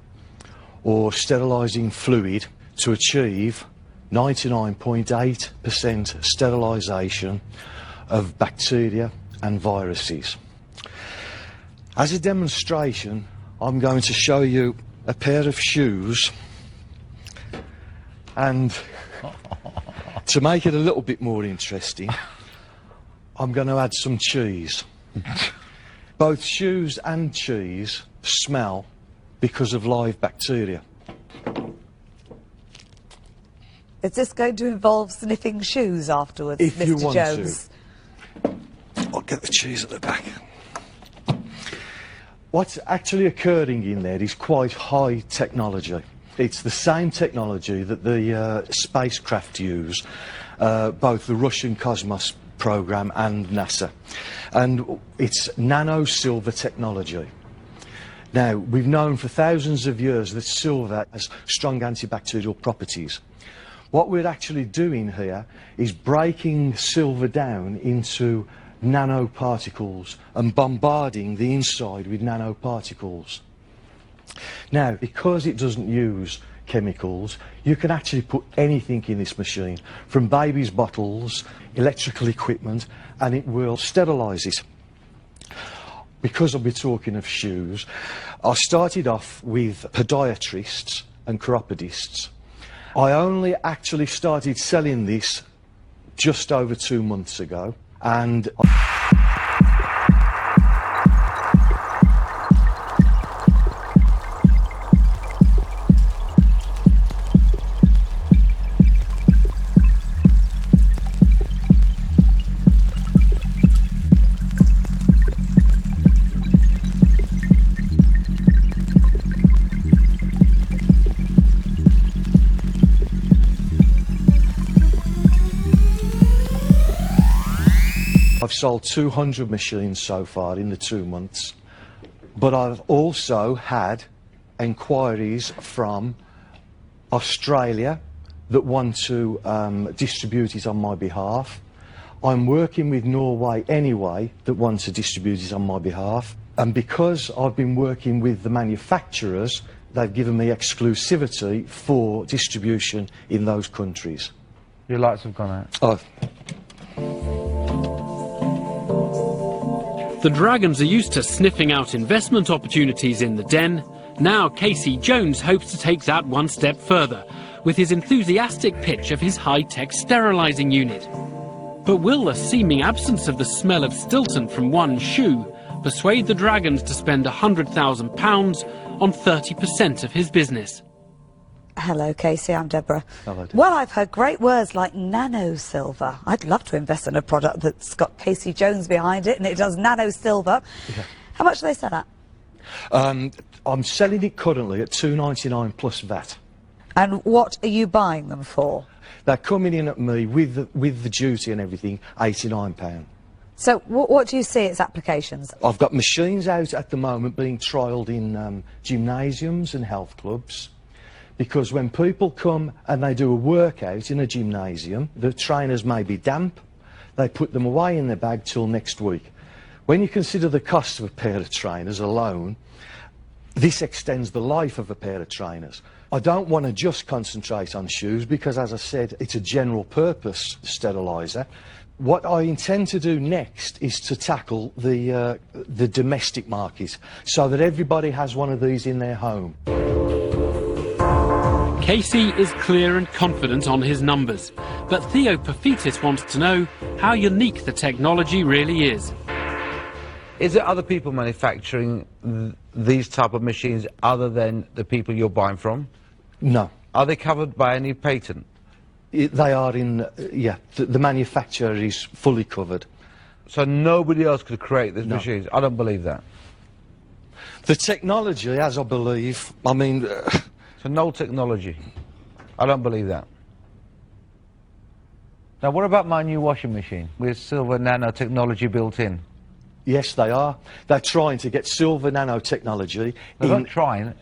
or sterilising fluid to achieve 99.8% sterilisation of bacteria and viruses. As a demonstration, I'm going to show you a pair of shoes, and to make it a little bit more interesting, I'm going to add some cheese. Both shoes and cheese smell because of live bacteria. Is this going to involve sniffing shoes afterwards, If Mr. you want Jones? to. I'll get the cheese at the back. What's actually occurring in there is quite high technology. It's the same technology that the spacecraft use, both the Russian Cosmos program and NASA. And it's nano-silver technology. Now, we've known for thousands of years that silver has strong antibacterial properties. What we're actually doing here is breaking silver down into nanoparticles and bombarding the inside with nanoparticles. Now, because it doesn't use chemicals, you can actually put anything in this machine, from babies' bottles, electrical equipment, and it will sterilise it. Because I'll be talking of shoes, I started off with podiatrists and chiropodists. I only actually started selling this just over 2 months ago, and I've sold 200 machines so far in the 2 months, but I've also had enquiries from Australia that want to distribute it on my behalf. I'm working with Norway anyway that want to distribute it on my behalf, and because I've been working with the manufacturers, they've given me exclusivity for distribution in those countries. Your lights have gone out. Oh. The Dragons are used to sniffing out investment opportunities in the den. Now Casey Jones hopes to take that one step further with his enthusiastic pitch of his high-tech sterilising unit. But will the seeming absence of the smell of Stilton from one shoe persuade the Dragons to spend £100,000 on 30% of his business? Hello, Casey, I'm Deborah. Hello, Deborah. Well, I've heard great words like nano-silver. I'd love to invest in a product that's got Casey Jones behind it and it does nano-silver. Yeah. How much do they sell at? I'm selling it currently at $2.99 plus VAT. And what are you buying them for? They're coming in at me with the duty and everything, £89. So what do you see its applications? I've got machines out at the moment being trialled in gymnasiums and health clubs. Because when people come and they do a workout in a gymnasium, the trainers may be damp, they put them away in their bag till next week. When you consider the cost of a pair of trainers alone, this extends the life of a pair of trainers. I don't want to just concentrate on shoes because, as I said, it's a general purpose steriliser. What I intend to do next is to tackle the domestic market so that everybody has one of these in their home. Casey is clear and confident on his numbers, but Theo Pafitis wants to know how unique the technology really is. Is there other people manufacturing these type of machines other than the people you're buying from? No. Are they covered by any patent? They are in, yeah, the manufacturer is fully covered. So nobody else could create these machines? I don't believe that. The technology, as I believe, I mean... So no technology. I don't believe that. Now, what about my new washing machine with silver nanotechnology built in? Yes, they are. They're trying to get silver nanotechnology. They're not trying.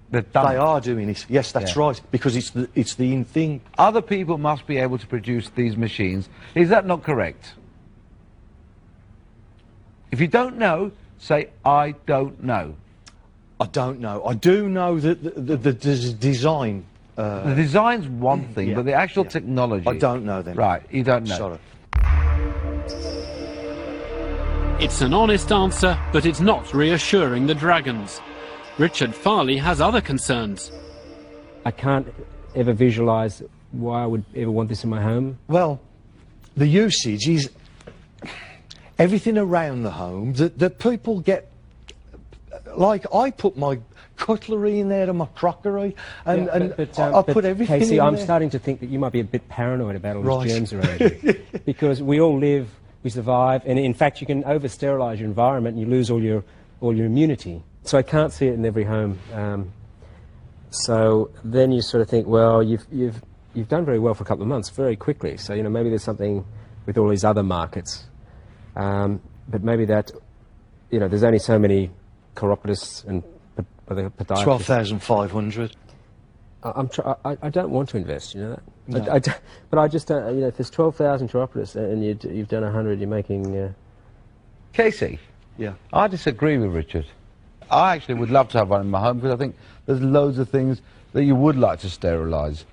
They're done. They are doing it. Yes, that's right. Because it's the in thing. Other people must be able to produce these machines. Is that not correct? If you don't know, say, I don't know. I don't know. I do know that the design The design's one thing, but the actual technology... I don't know then. Right, you don't know. Sorry. It's an honest answer, but it's not reassuring the dragons. Richard Farley has other concerns. I can't ever visualise why I would ever want this in my home. Well, the usage is everything around the home that people get. Like, I put my cutlery in there and my crockery, and, I put everything Casey, in I'm there. starting to think that you might be a bit paranoid about all these germs around you. Because we all live, we survive, and in fact you can over-sterilise your environment and you lose all your immunity. So I can't see it in every home. So then you sort of think, well, you've done very well for a couple of months, very quickly. So, you know, maybe there's something with all these other markets. But maybe that, you know, there's only so many chiropodists and podiatrists. 12,500. I don't want to invest, you know that. No. But I just don't, you know, if there's 12,000 chiropodists and you've done 100, you're making... Casey? Yeah. I disagree with Richard. I actually would love to have one in my home because I think there's loads of things that you would like to sterilise.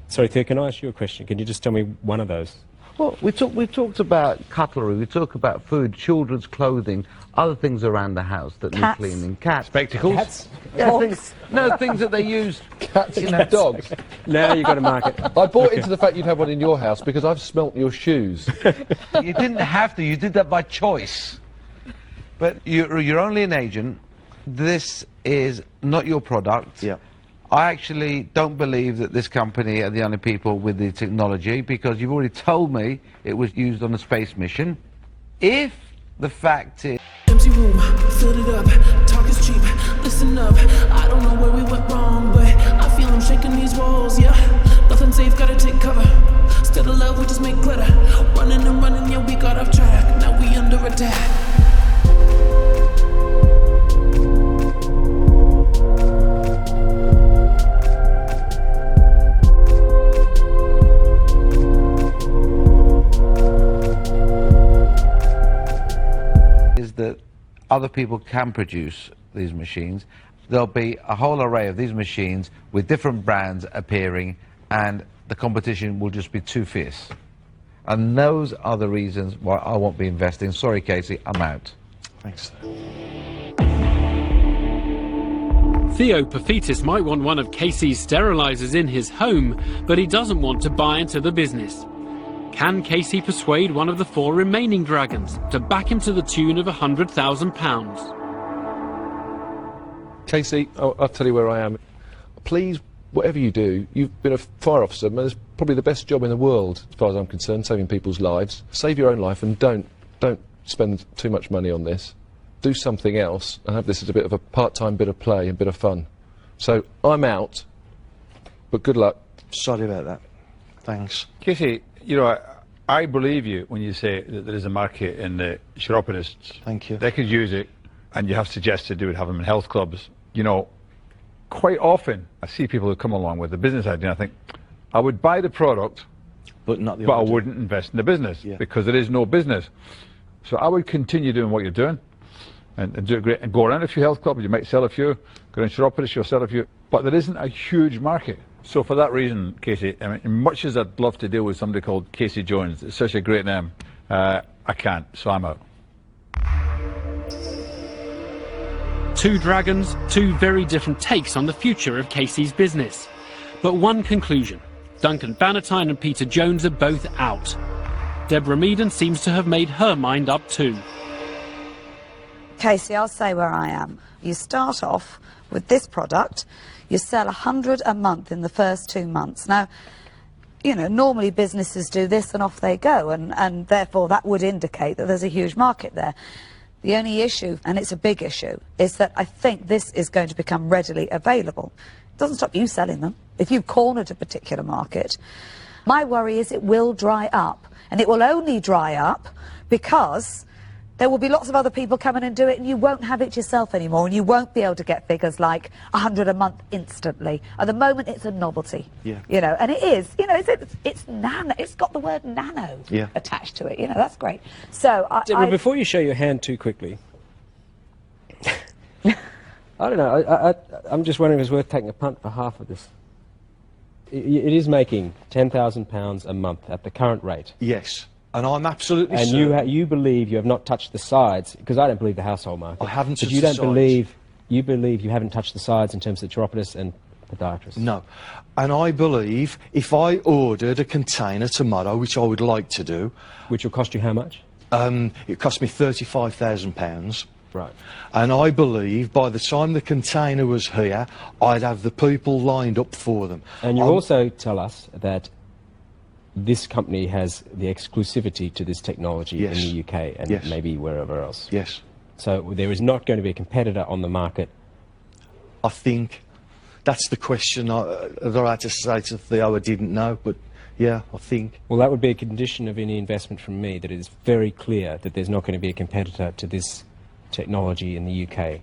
Sorry, Theo, can I ask you a question? Can you just tell me one of those? Well, we talked about cutlery, we talk about food, children's clothing, other things around the house that need cleaning. Cats. Spectacles? Cats? Yeah, things that they use. Cats and dogs. Now you've got to mark it. I bought into the fact you'd have one in your house because I've smelt your shoes. You didn't have to, you did that by choice. But you're only an agent. This is not your product. Yeah. I actually don't believe that this company are the only people with the technology because you've already told me it was used on a space mission. If the fact is... Empty room, filled it up, talk is cheap, listen up. I don't know where we went wrong, but I feel I'm shaking these walls, yeah. Nothing safe, gotta take cover. Still the love, we just make glitter. Running and running, yeah, we got off track. Now we under attack. That other people can produce these machines. There'll be a whole array of these machines with different brands appearing and the competition will just be too fierce. And those are the reasons why I won't be investing. Sorry, Casey, I'm out. Thanks. Theo Paphitis might want one of Casey's sterilisers in his home, but he doesn't want to buy into the business. Can Casey persuade one of the 4 remaining dragons to back him to the tune of £100,000? Casey, I'll tell you where I am. Please, whatever you do, you've been a fire officer, man, it's probably the best job in the world, as far as I'm concerned, saving people's lives. Save your own life and don't spend too much money on this. Do something else and have this as a bit of a part-time bit of play and bit of fun. So, I'm out, but good luck. Sorry about that. Thanks. Casey, you know, I believe you when you say that there is a market in the chiropodists. Thank you. They could use it, and you have suggested they would have them in health clubs. You know, quite often I see people who come along with a business idea and I think, I would buy the product, but I wouldn't invest in the business because there is no business. So I would continue doing what you're doing and do it great and go around a few health clubs. You might sell a few, go around chiropodists, you'll sell a few, but there isn't a huge market. So for that reason, Casey, I mean, much as I'd love to deal with somebody called Casey Jones, it's such a great name, I can't, so I'm out. 2 dragons, 2 very different takes on the future of Casey's business. But one conclusion, Duncan Bannatyne and Peter Jones are both out. Deborah Meaden seems to have made her mind up too. Casey, I'll say where I am. You start off with this product, you sell 100 a month in the first 2 months. Now, you know, normally businesses do this and off they go, and therefore that would indicate that there's a huge market there. The only issue, and it's a big issue, is that I think this is going to become readily available. It doesn't stop you selling them. If you've cornered a particular market, my worry is it will dry up, and it will only dry up because there will be lots of other people coming and do it, and you won't have it yourself anymore, and you won't be able to get figures like 100 a month instantly. At the moment, it's a novelty. Yeah. You know, and it is. You know, it's nano. It's got the word nano attached to it. You know, that's great. So, Deborah, before you show your hand too quickly, I don't know. I'm just wondering if it's worth taking a punt for half of this. it is making £10,000 a month at the current rate. Yes. And I'm absolutely and certain. you believe you have not touched the sides, because I don't believe the household market. I haven't touched but you the don't sides. believe you believe you haven't touched the sides in terms of the chiropodist and podiatrist. No. And I believe if I ordered a container tomorrow, which I would like to do... Which will cost you how much? It cost me £35,000. Right. And I believe by the time the container was here, I'd have the people lined up for them. And you also tell us that this company has the exclusivity to this technology in the UK and maybe wherever else. Yes. So there is not going to be a competitor on the market. I think that's the question that I had to say to Theo. I didn't know, but yeah, I think. Well, that would be a condition of any investment from me, that it is very clear that there's not going to be a competitor to this technology in the UK.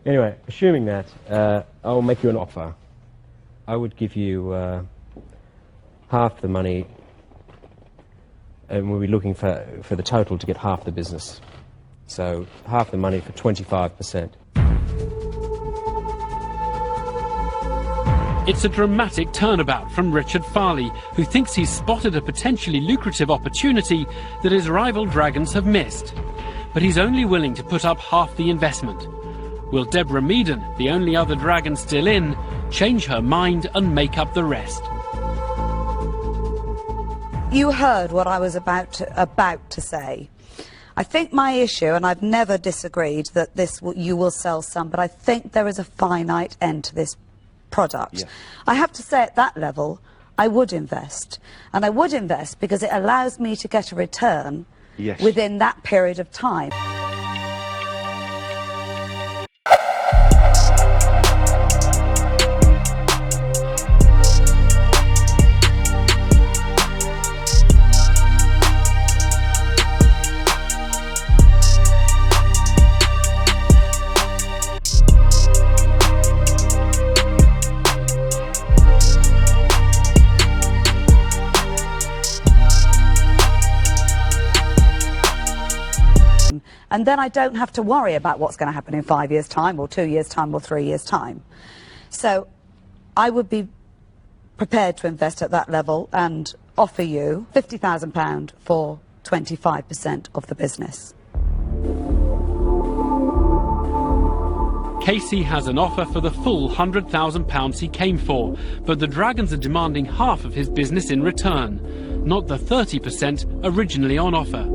Anyway, assuming that, I'll make you an offer. I would give you half the money, and we'll be looking for the total to get half the business. So half the money for 25%. It's a dramatic turnabout from Richard Farley, who thinks he's spotted a potentially lucrative opportunity that his rival dragons have missed. But he's only willing to put up half the investment. Will Deborah Meaden, the only other dragon still in, change her mind and make up the rest? You heard what I was about to say. I think my issue, and I've never disagreed that you will sell some, but I think there is a finite end to this product. Yeah. I have to say, at that level, I would invest. And I would invest because it allows me to get a return within that period of time. And then I don't have to worry about what's going to happen in 5 years' time, or 2 years' time, or 3 years' time. So I would be prepared to invest at that level and offer you £50,000 for 25% of the business. Casey has an offer for the full £100,000 he came for, but the Dragons are demanding half of his business in return, not the 30% originally on offer.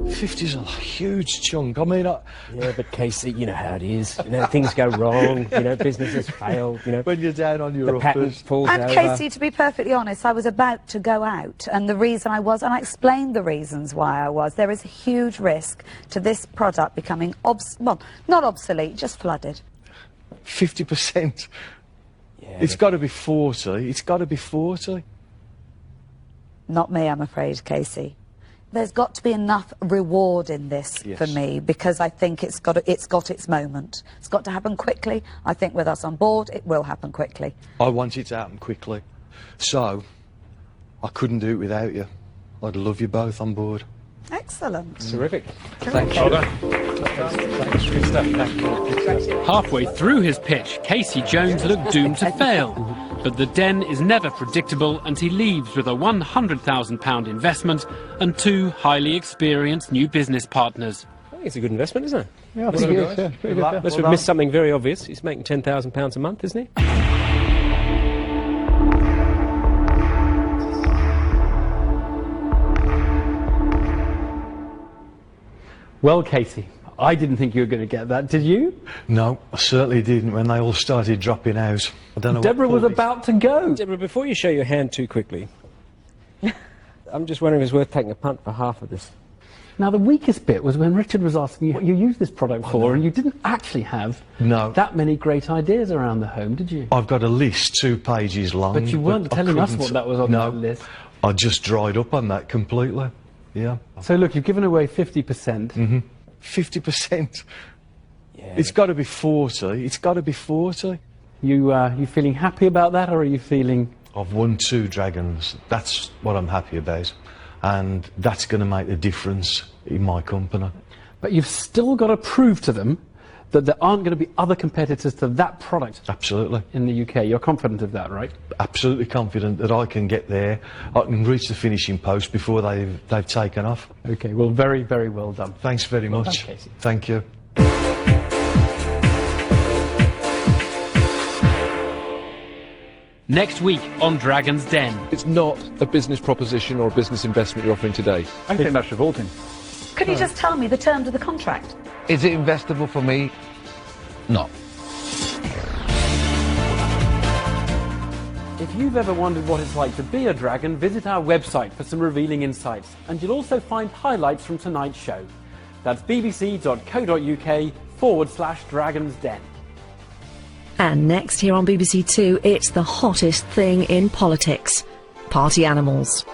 50's a huge chunk. I mean, yeah, but Casey, you know how it is. You know, things go wrong. You know, businesses fail. You know, when you're down on your the patent falls and over. Casey, to be perfectly honest, I was about to go out, and the reason I was, and I explained the reasons why I was. There is a huge risk to this product becoming well, not obsolete, just flooded. 50%. Yeah, it's got to be 40. It's got to be 40. Not me, I'm afraid, Casey. There's got to be enough reward in this for me, because I think it's got its moment. It's got to happen quickly. I think with us on board, it will happen quickly. I want it to happen quickly. So, I couldn't do it without you. I'd love you both on board. Excellent. Terrific. Thank you. Thanks. Good stuff. Halfway through his pitch, Casey Jones looked doomed to fail. But the den is never predictable, and he leaves with a £100,000 investment and 2 highly experienced new business partners. I think it's a good investment, isn't it? Yeah, I think it is. Yeah, pretty good. Unless we've missed something very obvious. He's making £10,000 a month, isn't he? Well, Casey, I didn't think you were going to get that, did you? No, I certainly didn't when they all started dropping out. I don't know. Deborah was about to go. Deborah, before you show your hand too quickly, I'm just wondering if it's worth taking a punt for half of this. Now, the weakest bit was when Richard was asking you what you use this product for, and you didn't actually have that many great ideas around the home, did you? I've got a list 2 pages long. But you weren't telling us what that was on that list. I just dried up on that completely. Yeah. So look, you've given away 50%. Mm-hmm. 50%. Yeah. It's got to be 40. It's got to be 40. You feeling happy about that, or are you feeling? I've won 2 dragons. That's what I'm happy about, and that's going to make a difference in my company. But you've still got to prove to them that there aren't going to be other competitors to that product Absolutely. in the UK. You're confident of that, right? Absolutely confident that I can get there. I can reach the finishing post before they've taken off. Okay, well, very, very well done. Thanks very much. Casey. Thank you. Next week on Dragon's Den. It's not a business proposition or a business investment you're offering today. I think that's revolting. Could you just tell me the terms of the contract? Is it investable for me? No. If you've ever wondered what it's like to be a dragon, visit our website for some revealing insights, and you'll also find highlights from tonight's show. That's bbc.co.uk/Dragon's Den. And next here on BBC Two, it's the hottest thing in politics: party animals.